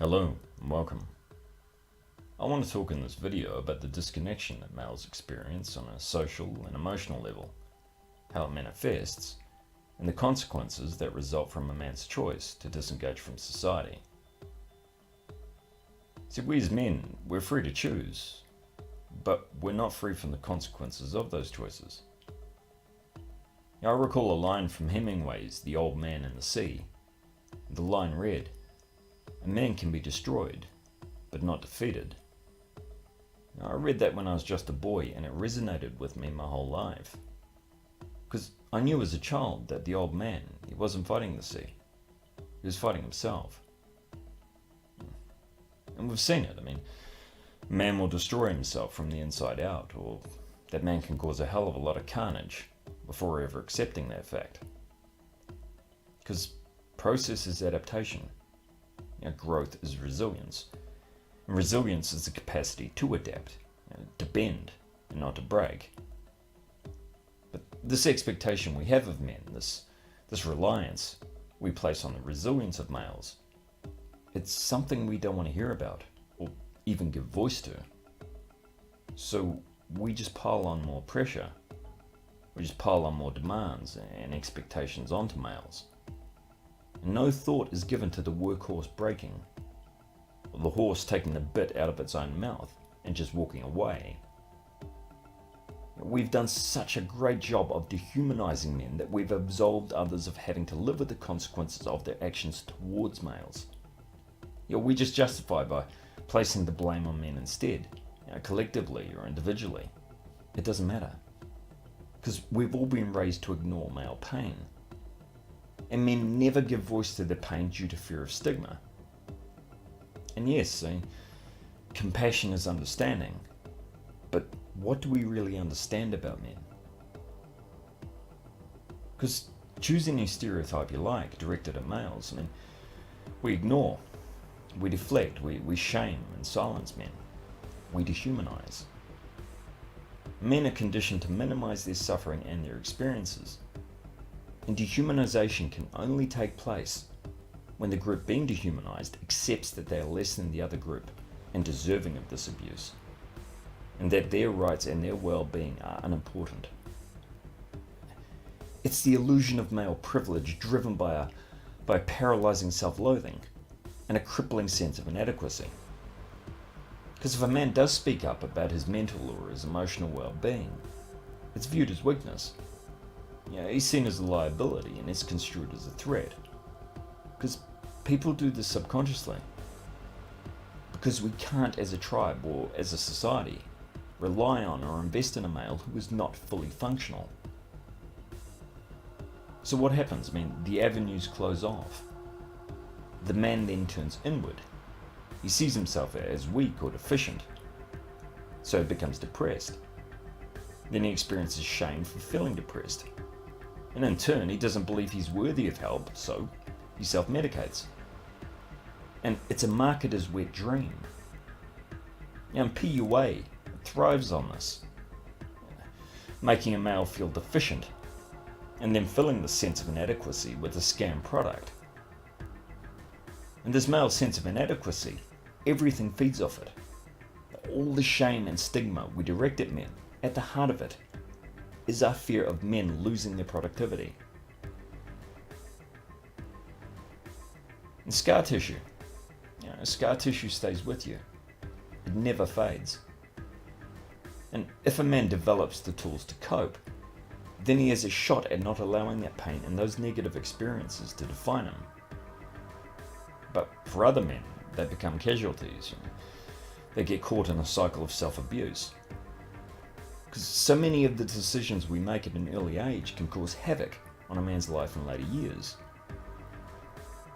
Hello and welcome. I want to talk in this video about the disconnection that males experience on a social and emotional level, how it manifests, and the consequences that result from a man's choice to disengage from society. See, we as men, we're free to choose, but we're not free from the consequences of those choices. Now, I recall a line from Hemingway's The Old Man and the Sea. The line read, "A man can be destroyed, but not defeated." Now, I read that when I was just a boy, and it resonated with me my whole life. Because I knew as a child that the old man, he wasn't fighting the sea. He was fighting himself. And we've seen it. Man will destroy himself from the inside out, or that man can cause a hell of a lot of carnage before ever accepting that fact. Because process is adaptation. Growth is resilience. And resilience is the capacity to adapt, to bend, and not to break. But this expectation we have of men, this reliance we place on the resilience of males, it's something we don't want to hear about, or even give voice to. So we just pile on more pressure. We just pile on more demands and expectations onto males. And no thought is given to the workhorse breaking, or the horse taking the bit out of its own mouth and just walking away. We've done such a great job of dehumanizing men that we've absolved others of having to live with the consequences of their actions towards males. We just justify by placing the blame on men instead, collectively or individually. It doesn't matter, because we've all been raised to ignore male pain. And men never give voice to their pain due to fear of stigma. And yes, compassion is understanding. But what do we really understand about men? Because choose any stereotype you like directed at males, we ignore, we deflect, we shame and silence men. We dehumanize. Men are conditioned to minimize their suffering and their experiences. And dehumanization can only take place when the group being dehumanized accepts that they are less than the other group and deserving of this abuse, and that their rights and their well-being are unimportant. It's the illusion of male privilege driven by a paralyzing self-loathing and a crippling sense of inadequacy. Because if a man does speak up about his mental or his emotional well-being, it's viewed as weakness. He's seen as a liability and it's construed as a threat. Because people do this subconsciously. Because we can't, as a tribe or as a society, rely on or invest in a male who is not fully functional. So what happens? The avenues close off. The man then turns inward. He sees himself as weak or deficient. So he becomes depressed. Then he experiences shame for feeling depressed. And in turn, he doesn't believe he's worthy of help, so he self-medicates. And it's a marketer's wet dream. And PUA thrives on this, making a male feel deficient, and then filling the sense of inadequacy with a scam product. And this male sense of inadequacy, everything feeds off it. All the shame and stigma we direct at men, at the heart of it, is our fear of men losing their productivity. And scar tissue. Scar tissue stays with you. It never fades. And if a man develops the tools to cope, then he has a shot at not allowing that pain and those negative experiences to define him. But for other men, they become casualties. They get caught in a cycle of self-abuse. Because so many of the decisions we make at an early age can cause havoc on a man's life in later years.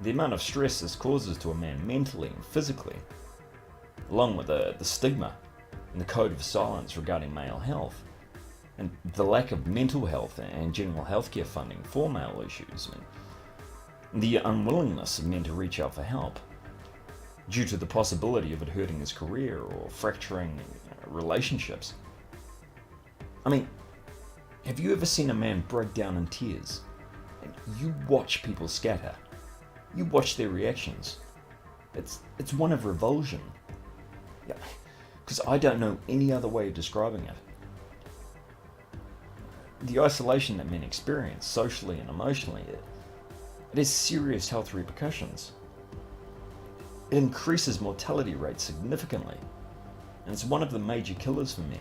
The amount of stress this causes to a man mentally and physically, along with the stigma and the code of silence regarding male health, and the lack of mental health and general healthcare funding for male issues, and the unwillingness of men to reach out for help, due to the possibility of it hurting his career or fracturing relationships. Have you ever seen a man break down in tears? And you watch people scatter. You watch their reactions. It's one of revulsion. Yeah, because I don't know any other way of describing it. The isolation that men experience, socially and emotionally, it has serious health repercussions. It increases mortality rates significantly, and it's one of the major killers for men.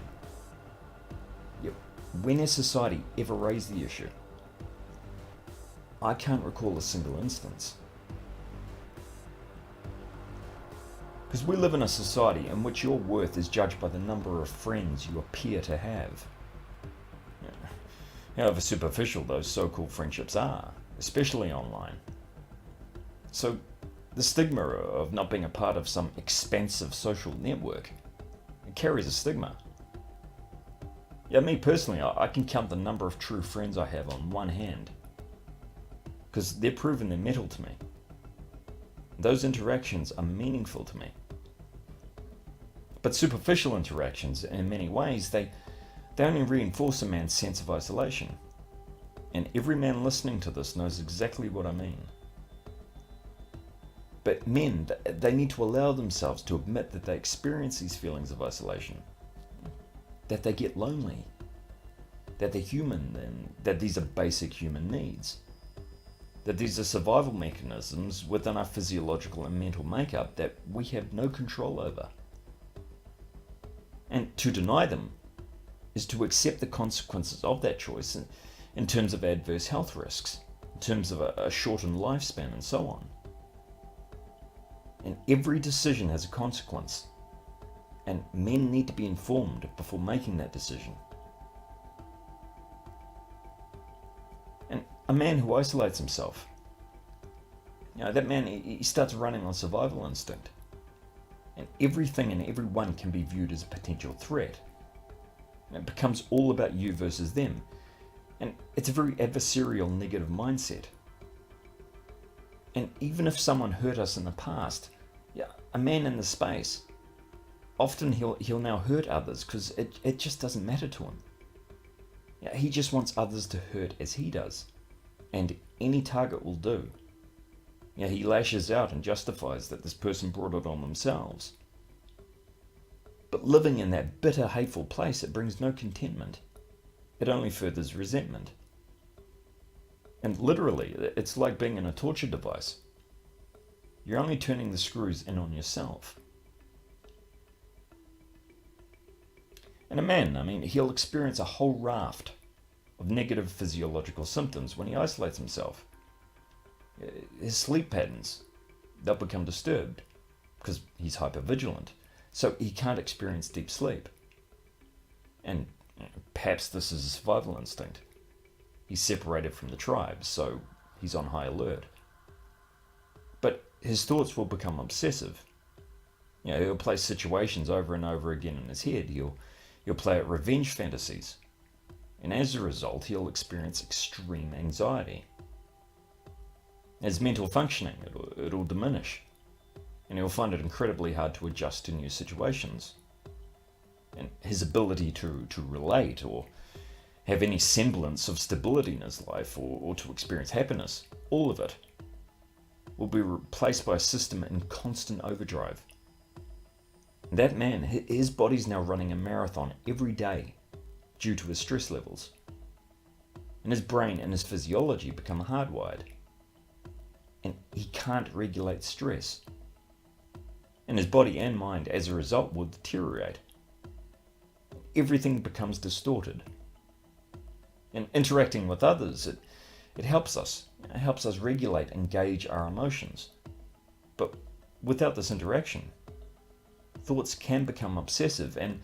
Yet, when has society ever raised the issue? I can't recall a single instance. Because we live in a society in which your worth is judged by the number of friends you appear to have. However superficial those so-called friendships are, especially online. So, the stigma of not being a part of some expansive social network, it carries a stigma. Yeah, me personally, I can count the number of true friends I have on one hand, because they're proven their mettle to me. Those interactions are meaningful to me. But superficial interactions, in many ways, they only reinforce a man's sense of isolation. And every man listening to this knows exactly what I mean. But men, they need to allow themselves to admit that they experience these feelings of isolation, that they get lonely, that they're human, and that these are basic human needs, that these are survival mechanisms within our physiological and mental makeup that we have no control over. And to deny them is to accept the consequences of that choice in terms of adverse health risks, in terms of a shortened lifespan, and so on. And every decision has a consequence, and men need to be informed before making that decision. And a man who isolates himself, that man, he starts running on survival instinct. And everything and everyone can be viewed as a potential threat. And it becomes all about you versus them. And it's a very adversarial, negative mindset. And even if someone hurt us in the past, a man in the space, often he'll now hurt others because it just doesn't matter to him. He just wants others to hurt as he does. And any target will do. He lashes out and justifies that this person brought it on themselves. But living in that bitter, hateful place, it brings no contentment. It only furthers resentment. And literally, it's like being in a torture device. You're only turning the screws in on yourself. And a man, he'll experience a whole raft of negative physiological symptoms when he isolates himself. His sleep patterns, they'll become disturbed because he's hypervigilant, so he can't experience deep sleep. And perhaps this is a survival instinct. He's separated from the tribe, so he's on high alert. But his thoughts will become obsessive. He'll play situations over and over again in his head. He'll play out revenge fantasies. And as a result, he'll experience extreme anxiety. His mental functioning, it'll diminish. And he'll find it incredibly hard to adjust to new situations. And his ability to relate or have any semblance of stability in his life or to experience happiness, all of it, will be replaced by a system in constant overdrive. And that man, his body's now running a marathon every day due to his stress levels. And his brain and his physiology become hardwired. And he can't regulate stress. And his body and mind, as a result, will deteriorate. Everything becomes distorted. And interacting with others, it helps us. It helps us regulate and gauge our emotions. But without this interaction, thoughts can become obsessive and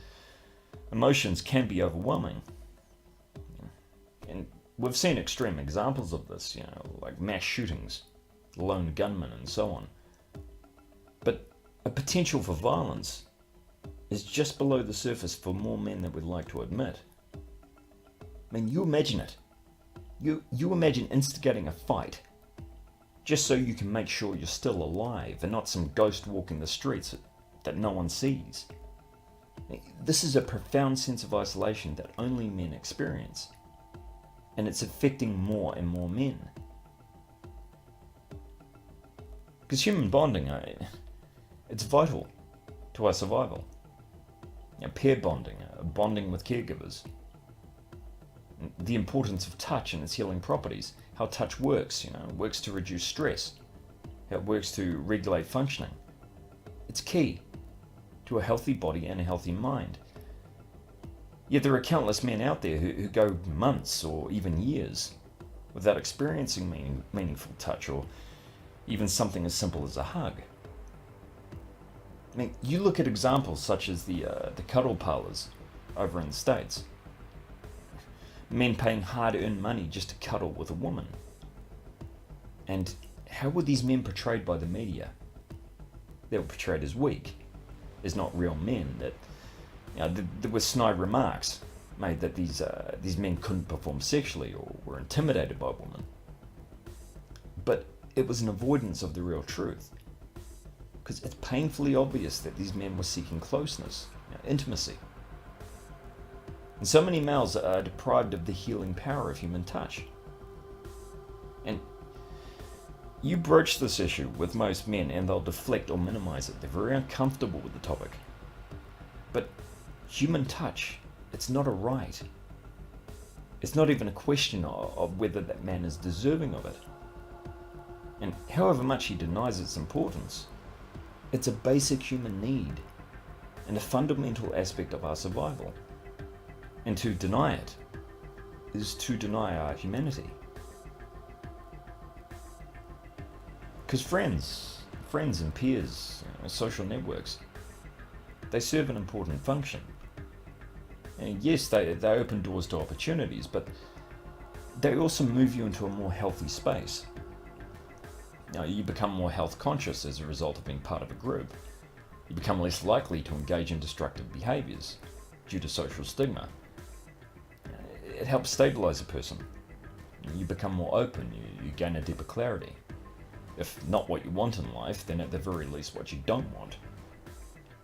emotions can be overwhelming. And we've seen extreme examples of this, like mass shootings, lone gunmen, and so on. But a potential for violence is just below the surface for more men than we'd like to admit. You imagine it. You imagine instigating a fight just so you can make sure you're still alive and not some ghost walking the streets that no one sees. This is a profound sense of isolation that only men experience, and it's affecting more and more men. Because human bonding, It's vital to our survival. Pair bonding, bonding with caregivers. The importance of touch and its healing properties. How touch works, works to reduce stress. How it works to regulate functioning. It's key to a healthy body and a healthy mind. Yet there are countless men out there who go months or even years without experiencing meaningful touch, or even something as simple as a hug. You look at examples such as the cuddle parlors over in the States. Men paying hard-earned money just to cuddle with a woman. And how were these men portrayed by the media? They were portrayed as weak, as not real men. That there were snide remarks made that these men couldn't perform sexually or were intimidated by women. But it was an avoidance of the real truth, because it's painfully obvious that these men were seeking closeness, intimacy. And so many males are deprived of the healing power of human touch. And you broach this issue with most men and they'll deflect or minimize it. They're very uncomfortable with the topic. But human touch, it's not a right. It's not even a question of whether that man is deserving of it. And however much he denies its importance, it's a basic human need and a fundamental aspect of our survival. And to deny it is to deny our humanity. Because friends and peers, social networks, they serve an important function. And yes, they open doors to opportunities, but they also move you into a more healthy space. You become more health conscious as a result of being part of a group. You become less likely to engage in destructive behaviors due to social stigma. It helps stabilize a person. You become more open, you gain a deeper clarity. If not what you want in life, then at the very least what you don't want.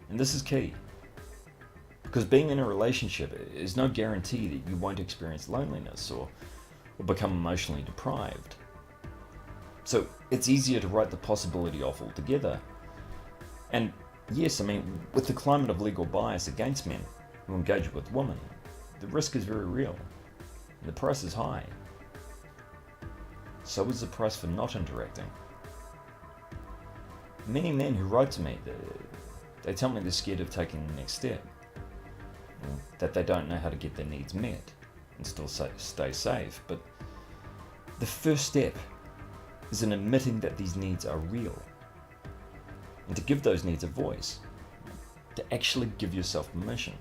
And this is key, because being in a relationship is no guarantee that you won't experience loneliness or become emotionally deprived. So it's easier to write the possibility off altogether. And yes, with the climate of legal bias against men who engage with women, the risk is very real. And the price is high. So is the price for not interacting. Many men who write to me, they tell me they're scared of taking the next step. That they don't know how to get their needs met and still stay safe. But the first step is in admitting that these needs are real. And to give those needs a voice. To actually give yourself permission.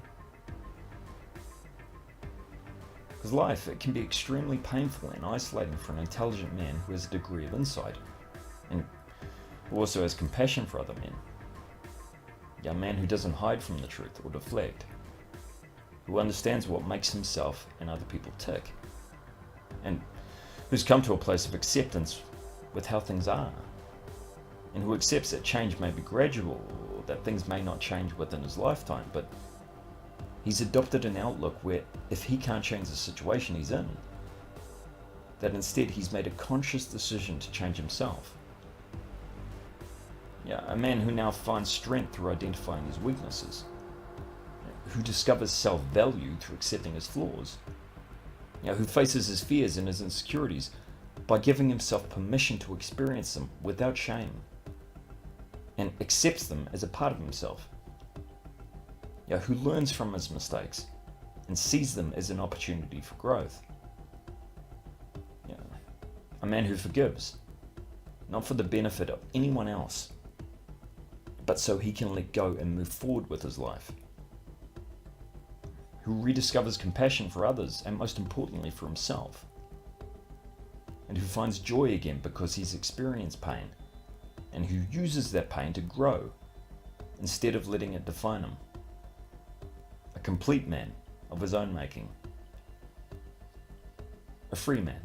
Because life, it can be extremely painful and isolating for an intelligent man who has a degree of insight, and who also has compassion for other men. A man who doesn't hide from the truth or deflect, who understands what makes himself and other people tick, and who's come to a place of acceptance with how things are, and who accepts that change may be gradual, or that things may not change within his lifetime, but he's adopted an outlook where if he can't change the situation he's in, that instead he's made a conscious decision to change himself. A man who now finds strength through identifying his weaknesses, who discovers self-value through accepting his flaws, who faces his fears and his insecurities by giving himself permission to experience them without shame, and accepts them as a part of himself. Who learns from his mistakes and sees them as an opportunity for growth. A man who forgives, not for the benefit of anyone else, but so he can let go and move forward with his life. Who rediscovers compassion for others and most importantly for himself. And who finds joy again because he's experienced pain, and who uses that pain to grow instead of letting it define him. A complete man of his own making. A free man.